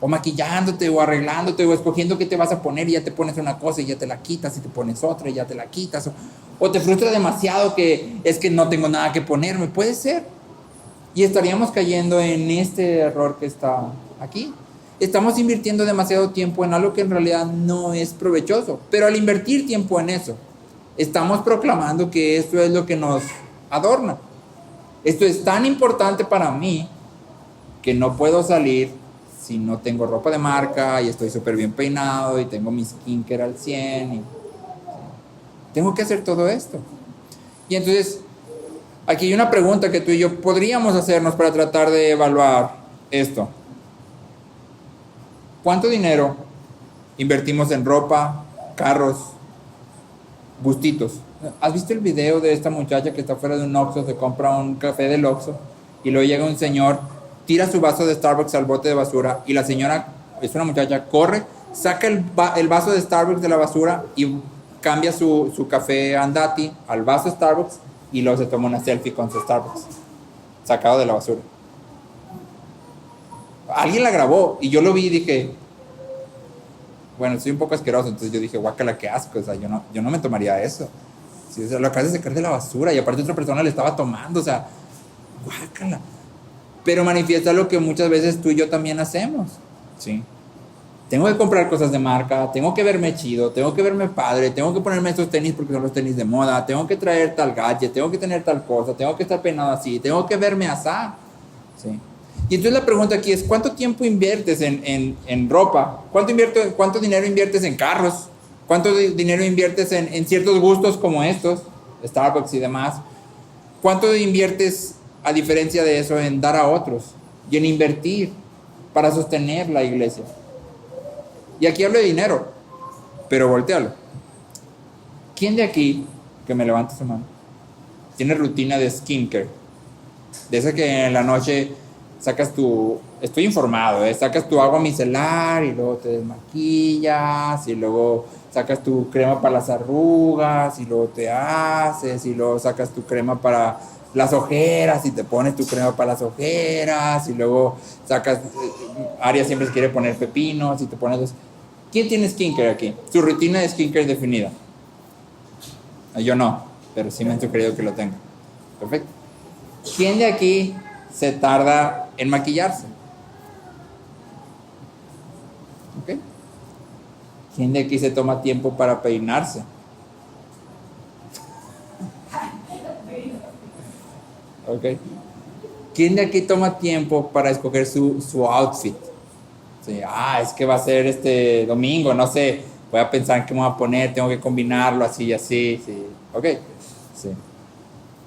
o maquillándote, o arreglándote, o escogiendo qué te vas a poner, y ya te pones una cosa y ya te la quitas, y te pones otra y ya te la quitas, o te frustra demasiado que es que no tengo nada que ponerme, puede ser. Y estaríamos cayendo en este error que está aquí. Estamos invirtiendo demasiado tiempo en algo que en realidad no es provechoso, pero al invertir tiempo en eso, estamos proclamando que esto es lo que nos adorna. Esto es tan importante para mí que no puedo salir si no tengo ropa de marca y estoy súper bien peinado y tengo mi skincare al 100 y tengo que hacer todo esto. Y entonces, aquí hay una pregunta que tú y yo podríamos hacernos para tratar de evaluar esto. ¿Cuánto dinero invertimos en ropa, carros, gustitos? ¿Has visto el video de esta muchacha que está fuera de un Oxxo, se compra un café del Oxxo y luego llega un señor, tira su vaso de Starbucks al bote de basura y la señora, es una muchacha, corre, saca el vaso de Starbucks de la basura y cambia su café Andati al vaso Starbucks y luego se toma una selfie con su Starbucks sacado de la basura? Alguien la grabó y yo lo vi y dije, bueno, soy un poco asqueroso, entonces yo dije, guácala, qué asco, o sea, yo no me tomaría eso. Sí, o sea, lo acabas de sacar de la basura y aparte otra persona le estaba tomando, o sea, guácala. Pero manifiesta lo que muchas veces tú y yo también hacemos, ¿sí? Tengo que comprar cosas de marca, tengo que verme chido, tengo que verme padre, tengo que ponerme estos tenis porque son los tenis de moda, tengo que traer tal gadget, tengo que tener tal cosa, tengo que estar peinado así, tengo que verme asá, ¿sí? Y entonces la pregunta aquí es, ¿cuánto tiempo inviertes en ropa? ¿Cuánto dinero inviertes en carros? ¿Cuánto dinero inviertes en ciertos gustos como estos, Starbucks y demás? ¿Cuánto inviertes, a diferencia de eso, en dar a otros? y en invertir para sostener la iglesia. Y aquí hablo de dinero, pero voltealo. ¿Quién de aquí, que me levante su mano, tiene rutina de skincare? De esa que en la noche sacas tu, estoy informado, sacas tu agua micelar y luego te desmaquillas y luego sacas tu crema para las arrugas y luego te haces y luego sacas tu crema para las ojeras y te pones tu crema para las ojeras y luego sacas, Aria siempre se quiere poner pepinos y te pones... ¿Quién tiene skincare aquí? Su rutina de skincare definida. Yo no, pero sí me han sugerido que lo tenga. Perfecto. ¿Quién de aquí se tarda en maquillarse? ¿Ok? ¿Quién de aquí se toma tiempo para peinarse? ¿Ok? ¿Quién de aquí toma tiempo para escoger su outfit? Sí, es que va a ser este domingo, no sé, voy a pensar en qué me voy a poner, tengo que combinarlo así y así, sí. ¿Ok? Sí.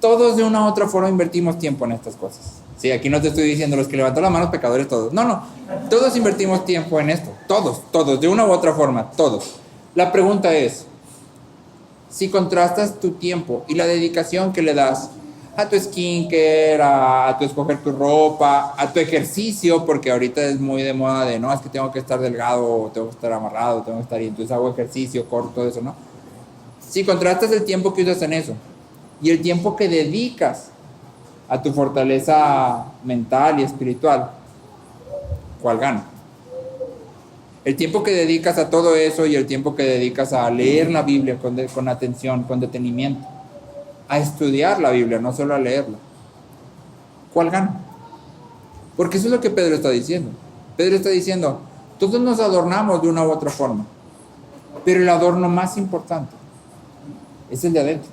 Todos de una u otra forma invertimos tiempo en estas cosas. Sí, aquí no te estoy diciendo los que levantan las manos pecadores todos. No. Todos invertimos tiempo en esto. Todos, de una u otra forma, todos. La pregunta es, si contrastas tu tiempo y la dedicación que le das a tu skincare, a tu escoger tu ropa, a tu ejercicio, porque ahorita es muy de moda de, no, es que tengo que estar delgado, tengo que estar amarrado, tengo que estar, y entonces hago ejercicio, corto, todo eso, ¿no? Si contrastas el tiempo que usas en eso y el tiempo que dedicas a tu fortaleza mental y espiritual, ¿cuál gana? El tiempo que dedicas a todo eso y el tiempo que dedicas a leer la Biblia con atención, con detenimiento, a estudiar la Biblia, no solo a leerla, ¿cuál gana? Porque eso es lo que Pedro está diciendo. Pedro está diciendo, todos nos adornamos de una u otra forma, pero el adorno más importante es el de adentro.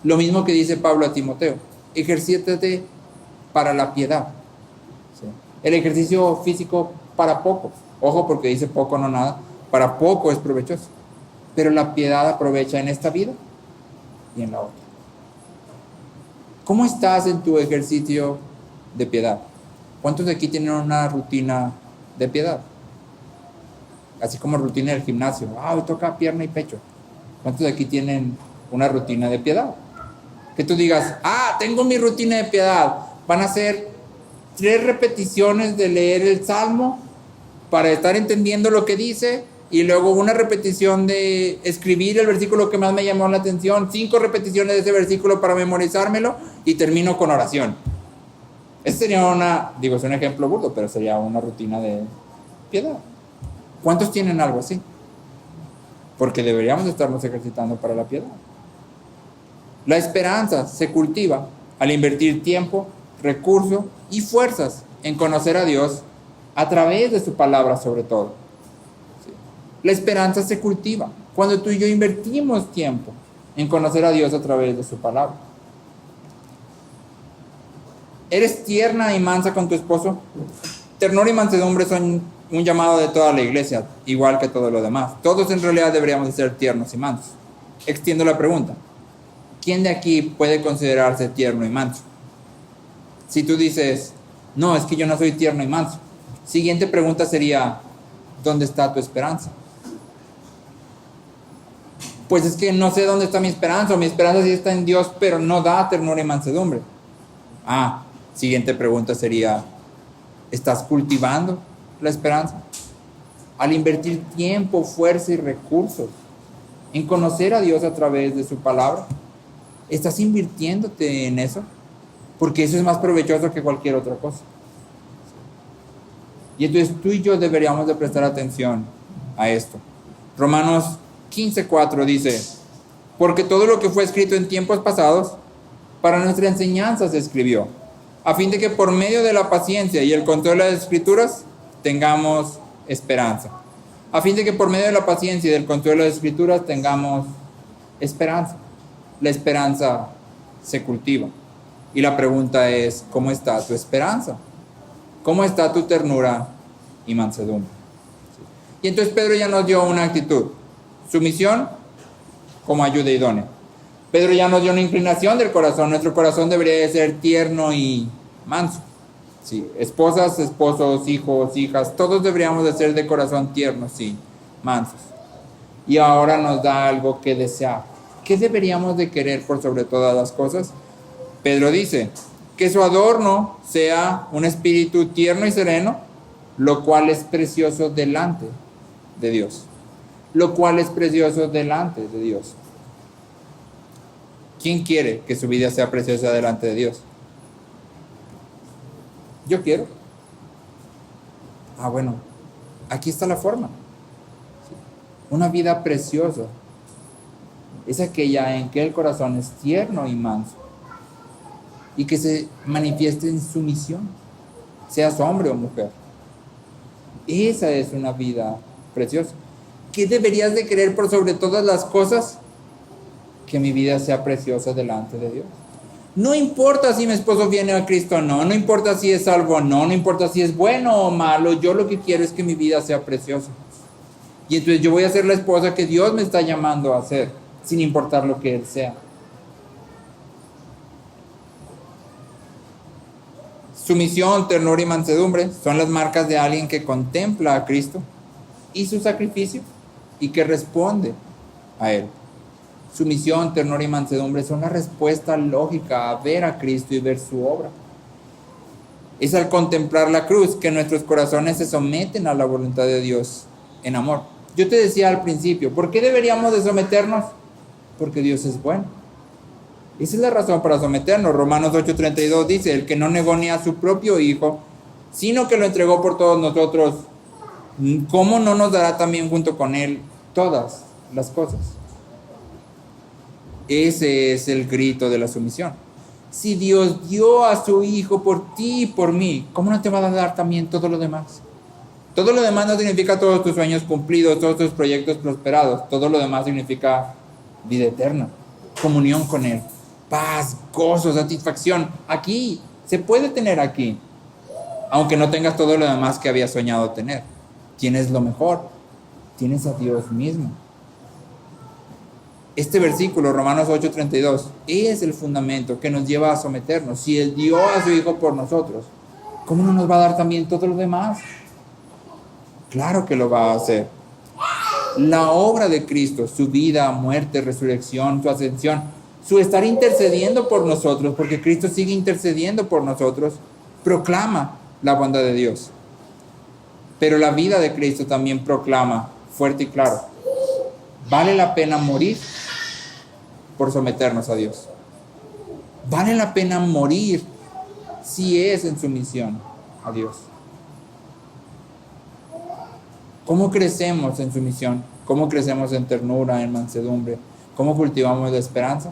Lo mismo que dice Pablo a Timoteo, ejercítate para la piedad. ¿Sí? El ejercicio físico para poco, ojo porque dice poco no nada, para poco es provechoso, pero la piedad aprovecha en esta vida y en la otra. ¿Cómo estás en tu ejercicio de piedad? ¿Cuántos de aquí tienen una rutina de piedad? Así como rutina del gimnasio. Hoy toca pierna y pecho. ¿Cuántos de aquí tienen una rutina de piedad? Que tú digas, tengo mi rutina de piedad. Van a ser 3 repeticiones de leer el Salmo para estar entendiendo lo que dice, y luego una repetición de escribir el versículo que más me llamó la atención, 5 repeticiones de ese versículo para memorizármelo, y termino con oración. Ese sería es un ejemplo burdo, pero sería una rutina de piedad. ¿Cuántos tienen algo así? Porque deberíamos estarnos ejercitando para la piedad. La esperanza se cultiva al invertir tiempo, recursos y fuerzas en conocer a Dios a través de su palabra sobre todo. ¿Sí? La esperanza se cultiva cuando tú y yo invertimos tiempo en conocer a Dios a través de su palabra. ¿Eres tierna y mansa con tu esposo? Ternura y mansedumbre son un llamado de toda la iglesia, igual que todo lo demás. Todos en realidad deberíamos de ser tiernos y mansos. Extiendo la pregunta. ¿Quién de aquí puede considerarse tierno y manso? Si tú dices, no, es que yo no soy tierno y manso. Siguiente pregunta sería, ¿dónde está tu esperanza? Pues es que no sé dónde está mi esperanza, o mi esperanza sí está en Dios, pero no da ternura y mansedumbre. Siguiente pregunta sería, ¿estás cultivando la esperanza? Al invertir tiempo, fuerza y recursos en conocer a Dios a través de su palabra, ¿estás invirtiéndote en eso? Porque eso es más provechoso que cualquier otra cosa. Y entonces tú y yo deberíamos de prestar atención a esto. Romanos 15:4 dice, porque todo lo que fue escrito en tiempos pasados, para nuestra enseñanza se escribió, a fin de que por medio de la paciencia y el control de las escrituras tengamos esperanza. A fin de que por medio de la paciencia y del control de las escrituras tengamos esperanza. La esperanza se cultiva. Y la pregunta es, ¿cómo está tu esperanza? ¿Cómo está tu ternura y mansedumbre? Y entonces Pedro ya nos dio una actitud. Sumisión como ayuda idónea. Pedro ya nos dio una inclinación del corazón. Nuestro corazón debería de ser tierno y manso. Sí, esposas, esposos, hijos, hijas, todos deberíamos de ser de corazón tierno, sí, mansos. Y ahora nos da algo que desear. ¿Qué deberíamos de querer por sobre todas las cosas? Pedro dice, que su adorno sea un espíritu tierno y sereno, lo cual es precioso delante de Dios. Lo cual es precioso delante de Dios. ¿Quién quiere que su vida sea preciosa delante de Dios? Yo quiero. Bueno, aquí está la forma. Una vida preciosa es aquella en que el corazón es tierno y manso y que se manifieste en sumisión, seas hombre o mujer. Esa es una vida preciosa. ¿Qué deberías de querer por sobre todas las cosas? Que mi vida sea preciosa delante de Dios. No importa si mi esposo viene a Cristo o no, no importa si es salvo o no, no importa si es bueno o malo, yo lo que quiero es que mi vida sea preciosa. Y entonces yo voy a ser la esposa que Dios me está llamando a ser, sin importar lo que Él sea. Sumisión, ternura y mansedumbre son las marcas de alguien que contempla a Cristo y su sacrificio y que responde a Él. Sumisión, ternura y mansedumbre son la respuesta lógica a ver a Cristo y ver su obra. Es al contemplar la cruz que nuestros corazones se someten a la voluntad de Dios en amor. Yo te decía al principio, ¿por qué deberíamos de someternos? Porque Dios es bueno. Esa es la razón para someternos. Romanos 8:32 dice, el que no negó ni a su propio Hijo, sino que lo entregó por todos nosotros, ¿cómo no nos dará también junto con Él todas las cosas? Ese es el grito de la sumisión. Si Dios dio a su Hijo por ti y por mí, ¿cómo no te va a dar también todo lo demás? Todo lo demás no significa todos tus sueños cumplidos, todos tus proyectos prosperados. Todo lo demás significa vida eterna, comunión con Él, paz, gozo, satisfacción. Aquí, se puede tener aquí, aunque no tengas todo lo demás que habías soñado tener. Tienes lo mejor, tienes a Dios mismo. Este versículo, Romanos 8:32, es el fundamento que nos lleva a someternos. Si Él dio a su Hijo por nosotros, ¿cómo no nos va a dar también todo lo demás? Claro que lo va a hacer. La obra de Cristo, su vida, muerte, resurrección, su ascensión, su estar intercediendo por nosotros, porque Cristo sigue intercediendo por nosotros, proclama la bondad de Dios. Pero la vida de Cristo también proclama fuerte y claro, vale la pena morir por someternos a Dios. Vale la pena morir si es en sumisión a Dios. ¿Cómo crecemos en sumisión? ¿Cómo crecemos en ternura, en mansedumbre? ¿Cómo cultivamos la esperanza?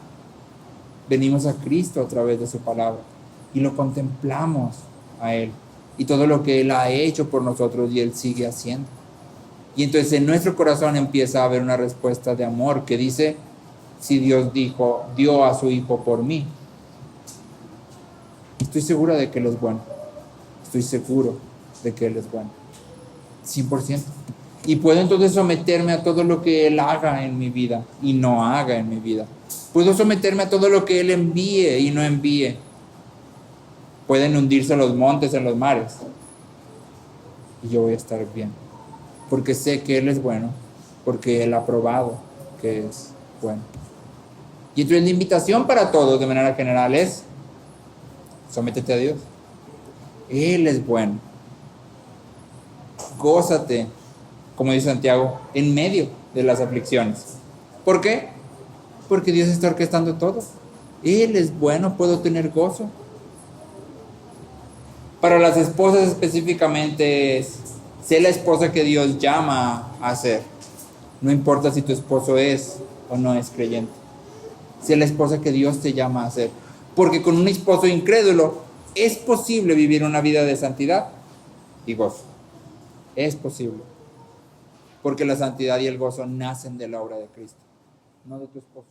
Venimos a Cristo a través de su palabra y lo contemplamos a Él y todo lo que Él ha hecho por nosotros y Él sigue haciendo. Y entonces en nuestro corazón empieza a haber una respuesta de amor que dice, si Dios dio a su Hijo por mí, estoy segura de que Él es bueno. Estoy seguro de que Él es bueno. 100%. Y puedo entonces someterme a todo lo que Él haga en mi vida y no haga en mi vida. Puedo someterme a todo lo que Él envíe y no envíe. Pueden hundirse los montes en los mares y yo voy a estar bien, porque sé que Él es bueno, porque Él ha probado que es bueno. Y entonces la invitación para todos de manera general es, sométete a Dios. Él es bueno. Gózate, como dice Santiago, en medio de las aflicciones. ¿Por qué? Porque Dios está orquestando todo. Él es bueno, puedo tener gozo. Para las esposas específicamente es, sé la esposa que Dios llama a ser. No importa si tu esposo es o no es creyente. Sé la esposa que Dios te llama a ser. Porque con un esposo incrédulo es posible vivir una vida de santidad y gozo. Es posible. Porque la santidad y el gozo nacen de la obra de Cristo, no de tu esposo.